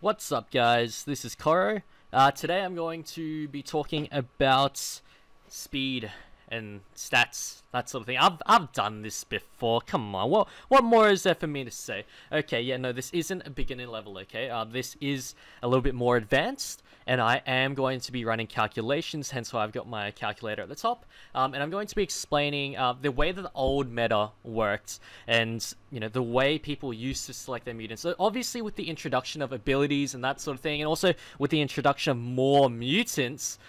What's up, guys? This is Koro. Today I'm going to be talking about speed and stats, that sort of thing. I've done this before. Come on, what more is there for me to say? Okay, yeah, no, this isn't a beginner level. Okay, this is a little bit more advanced, and I am going to be running calculations. Hence why I've got my calculator at the top. And I'm going to be explaining the way that the old meta worked, and the way people used to select their mutants. So obviously, with the introduction of abilities and that sort of thing, and also with the introduction of more mutants,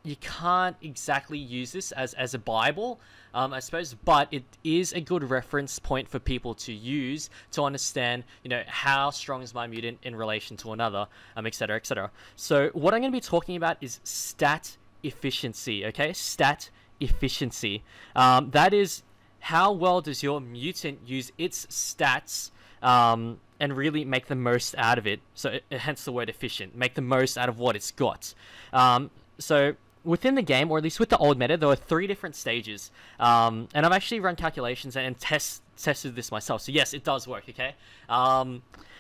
you can't exactly use this as a Bible, I suppose, but it is a good reference point for people to use to understand, how strong is my mutant in relation to another, etc., etc. So what I'm going to be talking about is stat efficiency, okay? Stat efficiency. That is, how well does your mutant use its stats, and really make the most out of it. So hence the word efficient. Make the most out of what it's got. So within the game, or at least with the old meta, there were 3 different stages. And I've actually run calculations and tested this myself. So yes, it does work, okay?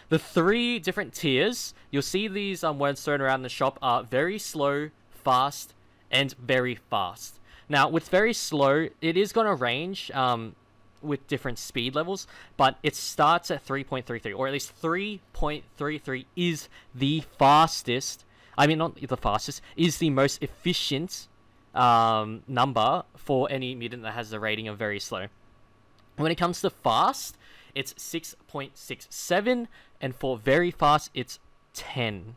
The 3 different tiers, you'll see these words thrown around the shop, are very slow, fast, and very fast. Now, with very slow, it is going to range with different speed levels, but it starts at 3.33, or at least 3.33 is the fastest. I mean, not the fastest, is the most efficient number for any mutant that has a rating of very slow. When it comes to fast, it's 6.67, and for very fast, it's 10,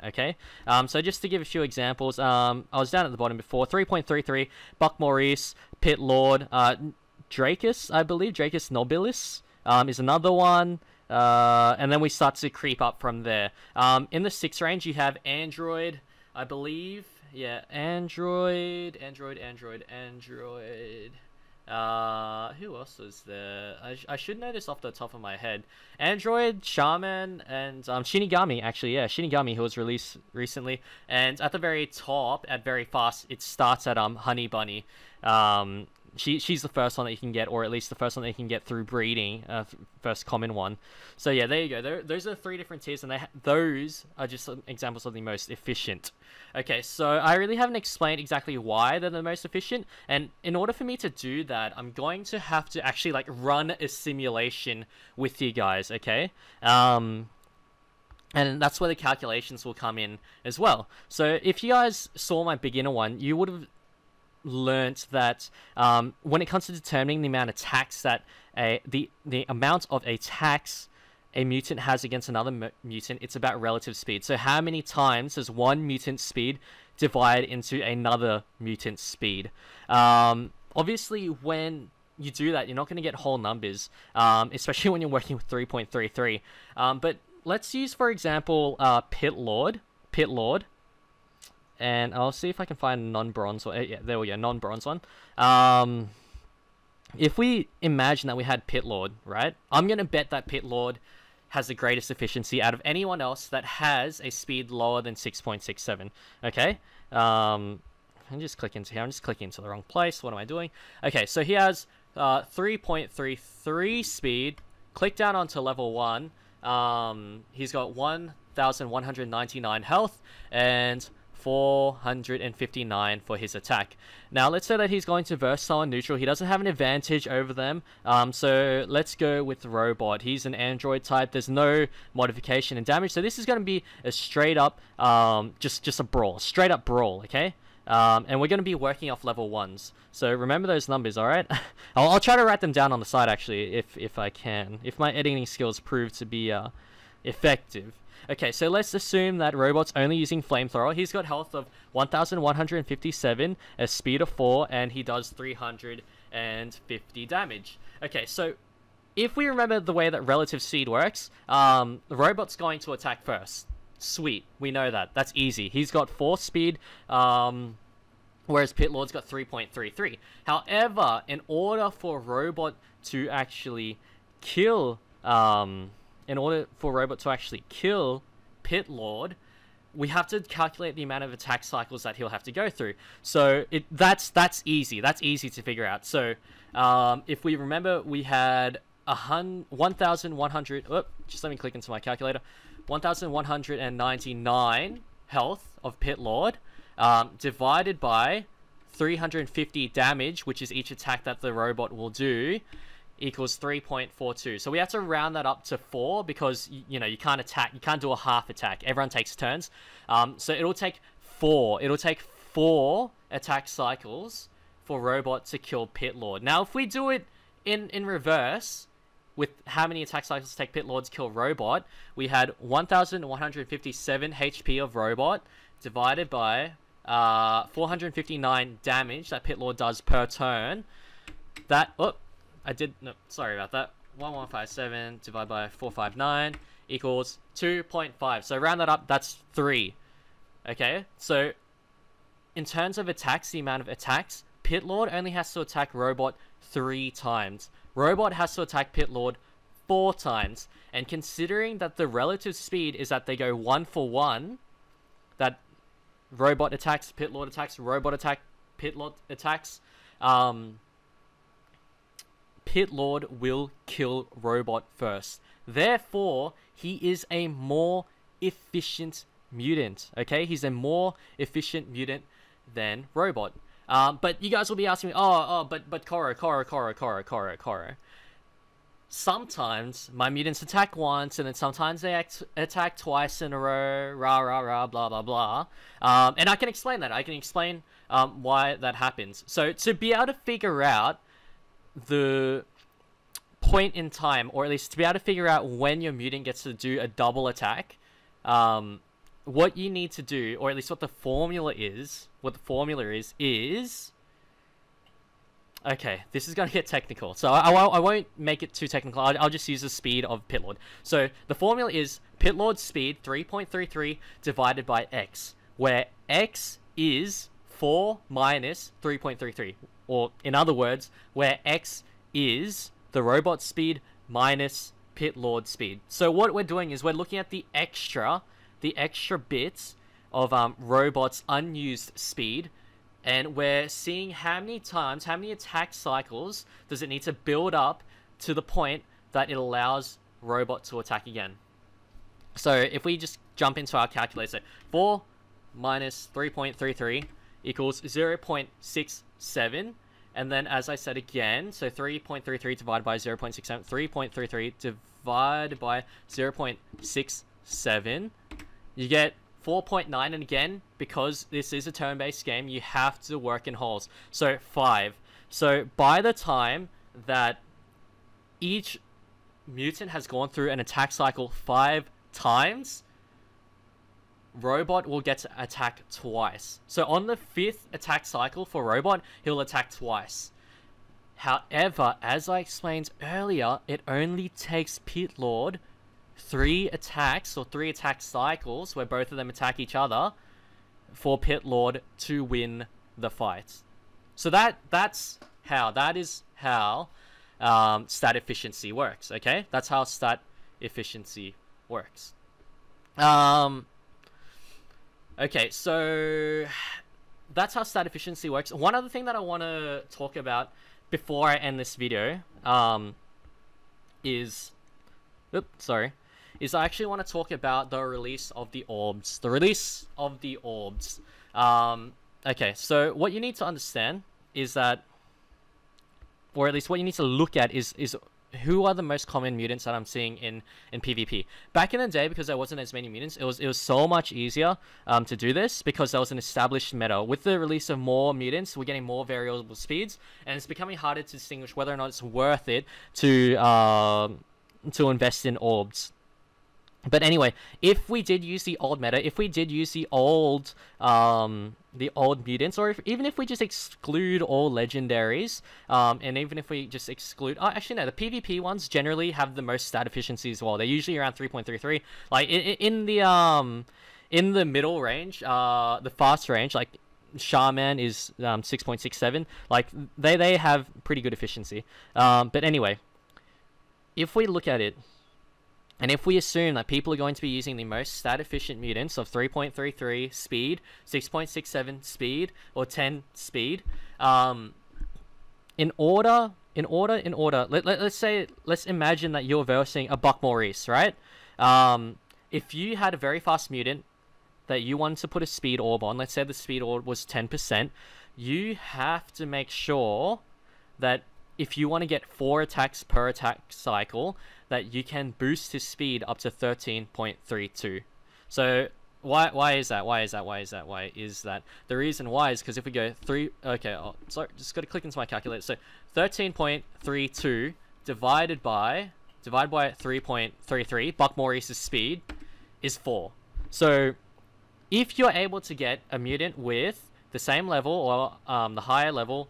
okay? So just to give a few examples, I was down at the bottom before, 3.33, Buck Maurice, Pit Lord, Dracus, I believe, Dracus Nobilis is another one. And then we start to creep up from there. In the 6 range, you have Android, I believe. Yeah, Android. Who else is there? I should know this off the top of my head. Android, Shaman, and Shinigami, actually. Yeah, Shinigami, who was released recently. And at the very top, at very fast, it starts at Honey Bunny. She's the first one that you can get, or at least the first one that you can get through breeding, first common one. So yeah, there you go. Those are the 3 different tiers, and those are just some examples of the most efficient. Okay, so I really haven't explained exactly why they're the most efficient, and in order for me to do that, I'm going to have to actually run a simulation with you guys, okay? And that's where the calculations will come in as well. So if you guys saw my beginner one, you would have learnt that when it comes to determining the amount of attacks that the amount of attacks a mutant has against another mutant, it's about relative speed. So how many times does one mutant speed divide into another mutant speed? Obviously, when you do that, you're not going to get whole numbers, especially when you're working with 3.33. But let's use, for example, Pit Lord. And I'll see if I can find a non-bronze one. Yeah, there we go, non-bronze one. If we imagine that we had Pit Lord, right? I'm going to bet that Pit Lord has the greatest efficiency out of anyone else that has a speed lower than 6.67. Okay? I'm just clicking into here. I'm just clicking into the wrong place. What am I doing? Okay, so he has 3.33 speed. Click down onto level 1. He's got 1,199 health and 459 for his attack. Now let's say that he's going to verse someone neutral. He doesn't have an advantage over them, so let's go with Robot. He's an android type. There's no modification in damage, so this is going to be a straight up just a brawl, straight up brawl, okay? And we're going to be working off level 1s, so remember those numbers. All right. I'll try to write them down on the side, actually, if I can, if my editing skills prove to be effective. Okay, so let's assume that Robot's only using Flamethrower. He's got health of 1,157, a speed of 4, and he does 350 damage. Okay, so if we remember the way that relative speed works, the Robot's going to attack first. Sweet, we know that. That's easy. He's got 4 speed, whereas Pit Lord's got 3.33. However, in order for Robot to actually kill Pit Lord, we have to calculate the amount of attack cycles that he'll have to go through. So that's easy. That's easy to figure out. So if we remember, we had 1,100. Just let me click into my calculator. 1199 health of Pit Lord, divided by 350 damage, which is each attack that the robot will do, equals 3.42. So we have to round that up to 4 because, you know, you can't do a half attack. Everyone takes turns. So it'll take 4. It'll take 4 attack cycles for robot to kill Pit Lord. Now, if we do it in reverse, with how many attack cycles take Pit Lord to kill robot, we had 1157 HP of robot divided by 459 damage that Pit Lord does per turn. That, sorry about that. 1157 divided by 459 equals 2.5. So round that up, that's 3. Okay, so in terms of attacks, the amount of attacks, Pit Lord only has to attack robot 3 times. Robot has to attack Pit Lord 4 times. And considering that the relative speed is that they go 1 for 1, that robot attacks, Pit Lord attacks, robot attack, Pit Lord attacks, Pit Lord will kill robot first. Therefore, he is a more efficient mutant. Okay, he's a more efficient mutant than robot. But you guys will be asking me, but Koro. Sometimes my mutants attack once, and then sometimes they attack twice in a row, blah, blah, blah. And I can explain that. I can explain why that happens. So to be able to figure out the point in time, or at least to be able to figure out when your mutant gets to do a double attack, what you need to do, or at least what the formula is, okay, this is going to get technical, so I won't make it too technical. I'll just use the speed of Pit Lord. So the formula is Pit Lord's speed 3.33 divided by x, where x is 4 minus 3.33, or in other words, where x is the robot's speed minus Pit Lord's speed. So what we're doing is we're looking at the extra bits of robot's unused speed, and we're seeing how many attack cycles does it need to build up to the point that it allows robot to attack again. So if we just jump into our calculator, 4 minus 3.33 equals 0.67, and then as I said again, so 3.33 divided by 0.67, 3.33 divided by 0.67, you get 4.9, and again, because this is a turn-based game, you have to work in holes. So 5. So by the time that each mutant has gone through an attack cycle 5 times, robot will get to attack twice. So on the 5th attack cycle for robot, he'll attack twice. However, as I explained earlier, it only takes Pit Lord 3 attacks, or 3 attack cycles where both of them attack each other, for Pit Lord to win the fight. So that is how stat efficiency works. Okay, that's how stat efficiency works. Okay, so that's how stat efficiency works. One other thing that I want to talk about before I end this video is I actually want to talk about the release of the Orbs. Okay, so what you need to understand is that, or at least what you need to look at is who are the most common mutants that I'm seeing in PvP. Back in the day, because there wasn't as many mutants, it was so much easier to do this because there was an established meta. With the release of more mutants, we're getting more variable speeds, and it's becoming harder to distinguish whether or not it's worth it to invest in Orbs. But anyway, if we did use the old meta, if we did use the old mutants, or even if we just exclude all legendaries, and even if we just exclude, actually no, the PvP ones generally have the most stat efficiency as well. They're usually around 3.33. Like in the middle range, the fast range, like Shaman is 6.67. Like they have pretty good efficiency. But anyway, if we look at it, and if we assume that people are going to be using the most stat-efficient mutants of 3.33 speed, 6.67 speed, or 10 speed, let's imagine that you're versing a Buck Maurice, right? if you had a very fast mutant that you wanted to put a speed orb on, let's say the speed orb was 10%, you have to make sure that if you want to get 4 attacks per attack cycle, that you can boost his speed up to 13.32. So why is that? Why is that? The reason why is because if we go 3, okay, sorry, just got to click into my calculator. So 13.32 divided by 3.33, Buck Maurice's speed is 4. So if you're able to get a mutant with the same level or the higher level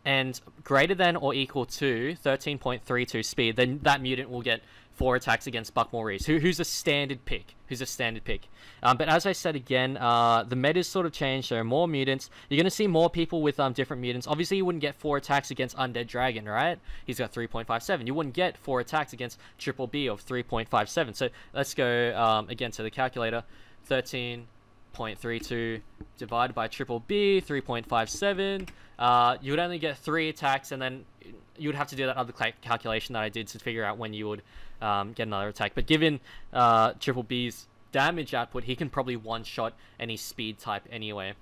and greater than or equal to 13.32 speed, then that mutant will get 4 attacks against Buck Maurice, who's a standard pick. But as I said again, the meta's sort of changed. There are more mutants. You're going to see more people with different mutants. Obviously, you wouldn't get 4 attacks against Undead Dragon, right? He's got 3.57. You wouldn't get 4 attacks against Triple B of 3.57. So let's go again to the calculator. 13.32 divided by Triple B, 3.57. You would only get 3 attacks, and then you would have to do that other calculation that I did to figure out when you would get another attack. But given Triple B's damage output, he can probably one-shot any speed type anyway.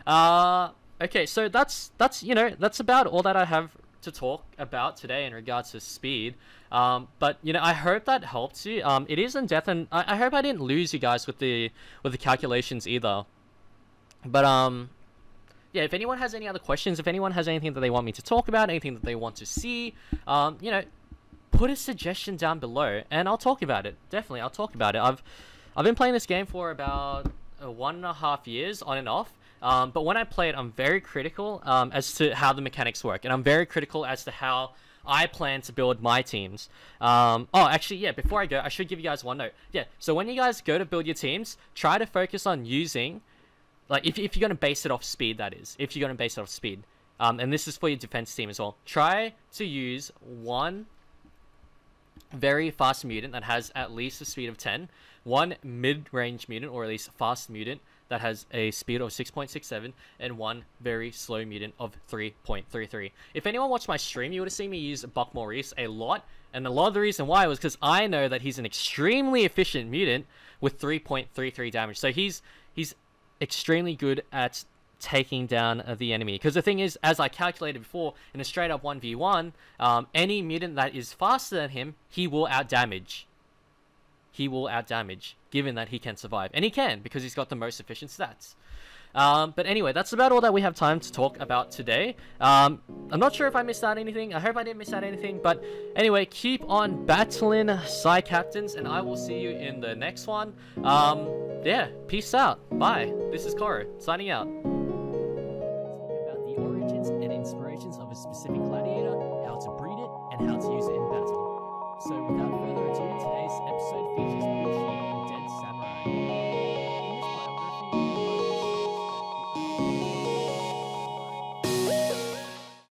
Okay, so that's about all that I have to talk about today in regards to speed. But I hope that helped you. It is in depth, and I hope I didn't lose you guys with the calculations either. But yeah, if anyone has any other questions, if anyone has anything that they want me to talk about, anything that they want to see, put a suggestion down below, and I'll talk about it. Definitely, I'll talk about it. I've been playing this game for about 1.5 years, on and off. But when I play it, I'm very critical as to how the mechanics work, and I'm very critical as to how I plan to build my teams. Oh, actually, yeah, before I go, I should give you guys one note. Yeah, so when you guys go to build your teams, try to focus on using, like, if you're going to base it off speed, that is. If you're going to base it off speed. And this is for your defense team as well. Try to use one very fast mutant that has at least a speed of 10, one mid-range mutant, or at least fast mutant, that has a speed of 6.67, and one very slow mutant of 3.33. If anyone watched my stream, you would have seen me use Buck Maurice a lot, and a lot of the reason why was because I know that he's an extremely efficient mutant with 3.33 damage. So he's extremely good at taking down the enemy, because the thing is, as I calculated before, in a straight up 1v1, any mutant that is faster than him, he will outdamage, given that he can survive, and he can, because he's got the most efficient stats. But anyway, that's about all that we have time to talk about today. I'm not sure if I missed out anything. I hope I didn't miss out anything, but anyway, keep on battling, Psy Captains, and I will see you in the next one. Yeah, peace out. Bye. This is Koro, signing out. About the origins and inspirations of a specific gladiator, how to breed it, and how to use it in